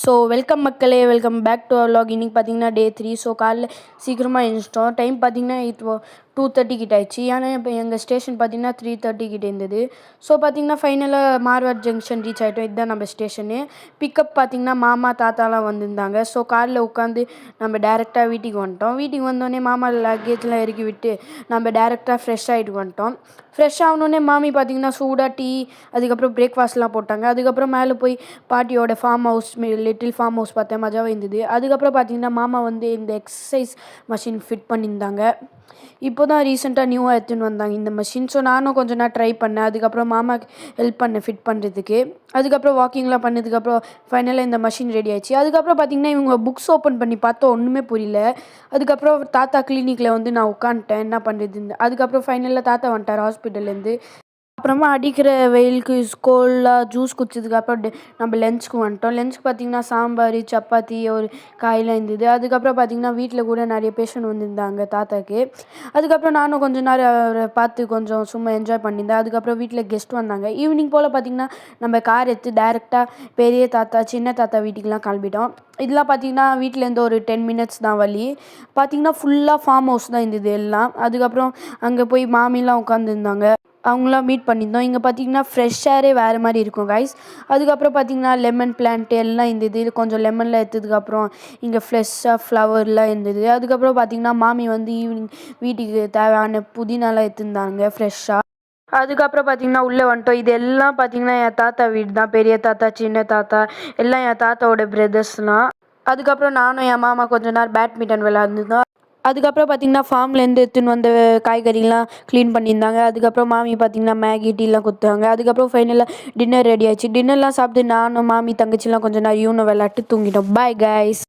So welcome மக்களே, welcome back to our vlog. இன்றைக்கி பார்த்தீங்கன்னா டே 3. ஸோ காலைல சீக்கிரமாக எழுந்திரிச்சிட்டோம். டைம் பார்த்தீங்கன்னா இப்போ 2:30 கிட்ட ஆயிடுச்சு. ஏன்னா இப்போ எங்கள் ஸ்டேஷன் பார்த்தீங்கன்னா 3:30 கிட்ட இருந்தது. ஸோ பார்த்தீங்கன்னா ஃபைனலாக மார்வாட் ஜங்ஷன் ரீச் ஆகிட்டோம். இதுதான் நம்ம ஸ்டேஷனு. பிக்கப் பார்த்தீங்கன்னா மாமா தாத்தாலாம் வந்திருந்தாங்க. ஸோ காரில் உட்காந்து நம்ம டேரெக்டாக வீட்டுக்கு வந்துட்டோம். வீட்டுக்கு வந்தோடனே மாமா லக்கேஜ்லாம் இறக்கி விட்டு நம்ம டேரெக்டாக ஃப்ரெஷ் ஆகிட்டு வந்துட்டோம். ஃப்ரெஷ் ஆகணுன்னே மாமி பார்த்தீங்கன்னா சூடாக டீ, அதுக்கப்புறம் பிரேக்ஃபாஸ்ட்லாம் போட்டாங்க. அதுக்கப்புறம் மேலே போய் பாட்டியோட farm house, little farm house பார்த்தேன். மஜாவாக இருந்தது. அதுக்கப்புறம் பார்த்தீங்கன்னா மாமா வந்து இந்த எக்ஸசைஸ் மிஷின் ஃபிட் பண்ணியிருந்தாங்க. இப்போ தான் ரீசெண்டாக நியூவாக எடுத்துன்னு வந்தாங்க இந்த மிஷின். ஸோ நானும் கொஞ்சம் நான் ட்ரை பண்ணேன். அதுக்கப்புறம் மாமாக்கு ஹெல்ப் பண்ணேன் ஃபிட் பண்ணுறதுக்கு. அதுக்கப்புறம் வாக்கிங்லாம் பண்ணதுக்கப்புறம் ஃபைனலாக இந்த மிஷின் ரெடி ஆயிடுச்சு. அதுக்கப்புறம் பார்த்தீங்கன்னா இவங்க புக்ஸ் ஓப்பன் பண்ணி பார்த்தோம், ஒன்றுமே புரியல. அதுக்கப்புறம் தாத்தா கிளினிக்கில் வந்து நான் உட்காந்துட்டேன் என்ன பண்ணுறதுன்னு. அதுக்கப்புறம் ஃபைனலாக தாத்தா வந்துட்டார் ஹாஸ்பிட்டல்லேருந்து. அப்புறமா அடிக்கிற வெயிலுக்கு ஸ்கூலில் ஜூஸ் குடிச்சதுக்கப்புறம் நம்ம லஞ்சுக்கு வந்துட்டோம். லஞ்சுக்கு பார்த்திங்கன்னா சாம்பார், சப்பாத்தி, ஒரு காயெலாம் இருந்தது. அதுக்கப்புறம் பார்த்திங்கன்னா வீட்டில் கூட நிறைய பேஷண்ட் வந்திருந்தாங்க தாத்தாக்கு. அதுக்கப்புறம் நானும் கொஞ்சம் நேரம் அவரை பார்த்து கொஞ்சம் சும்மா என்ஜாய் பண்ணியிருந்தேன். அதுக்கப்புறம் வீட்டில் கெஸ்ட் வந்தாங்க. ஈவினிங் போல் பார்த்திங்கன்னா நம்ம கார் எடுத்து டேரெக்டாக பெரிய தாத்தா சின்ன தாத்தா வீட்டுக்கெலாம் கிளம்பிட்டோம். இதெல்லாம் பார்த்திங்கன்னா வீட்டிலேருந்து ஒரு 10 மினிட்ஸ் தான் வழி. பார்த்திங்கன்னா ஃபுல்லாக ஃபார்ம் ஹவுஸ் தான் இருந்தது எல்லாம். அதுக்கப்புறம் அங்கே போய் மாமிலாம் உட்காந்துருந்தாங்க, அவங்களாம் மீட் பண்ணியிருந்தோம். இங்கே பார்த்தீங்கன்னா ஃப்ரெஷ் ஏரே வேறு மாதிரி இருக்கும் கைஸ். அதுக்கப்புறம் பார்த்தீங்கன்னா லெமன் பிளான்ட் எல்லாம் இருந்தது. கொஞ்சம் லெமனில் எடுத்ததுக்கப்புறம் இங்கே ஃப்ரெஷ்ஷாக ஃப்ளவர்லாம் இருந்தது. அதுக்கப்புறம் பார்த்தீங்கன்னா மாமி வந்து ஈவினிங் வீட்டுக்கு தேவையான புதினாலாம் எடுத்துருந்தாங்க ஃப்ரெஷ்ஷாக. அதுக்கப்புறம் பார்த்தீங்கன்னா உள்ளே வந்துட்டோம். இது எல்லாம் பார்த்தீங்கன்னா என் தாத்தா வீடு தான். பெரிய தாத்தா, சின்ன தாத்தா எல்லாம் என் தாத்தாவோட பிரதர்ஸ்லாம். அதுக்கப்புறம் நானும் என் மாமா கொஞ்ச நேரம் பேட்மிண்டன் விளையாண்டுருந்தோம். அதுக்கப்புறம் பார்த்திங்கன்னா ஃபார்ம்லேருந்து எடுத்துன்னு வந்த காய்கறிலாம் க்ளீன் பண்ணியிருந்தாங்க. அதுக்கப்புறம் மாமி பார்த்திங்கன்னா மேகி டீலாம் கொடுத்தாங்க. அதுக்கப்புறம் ஃபைனலாக டின்னர் ரெடி ஆயிடுச்சு. டின்னர்லாம் சாப்பிட்டு நானும் மாமி தங்கச்சிலாம் கொஞ்சம் நேரம் விளையாட்டு தூங்கிட்டோம். Bye guys.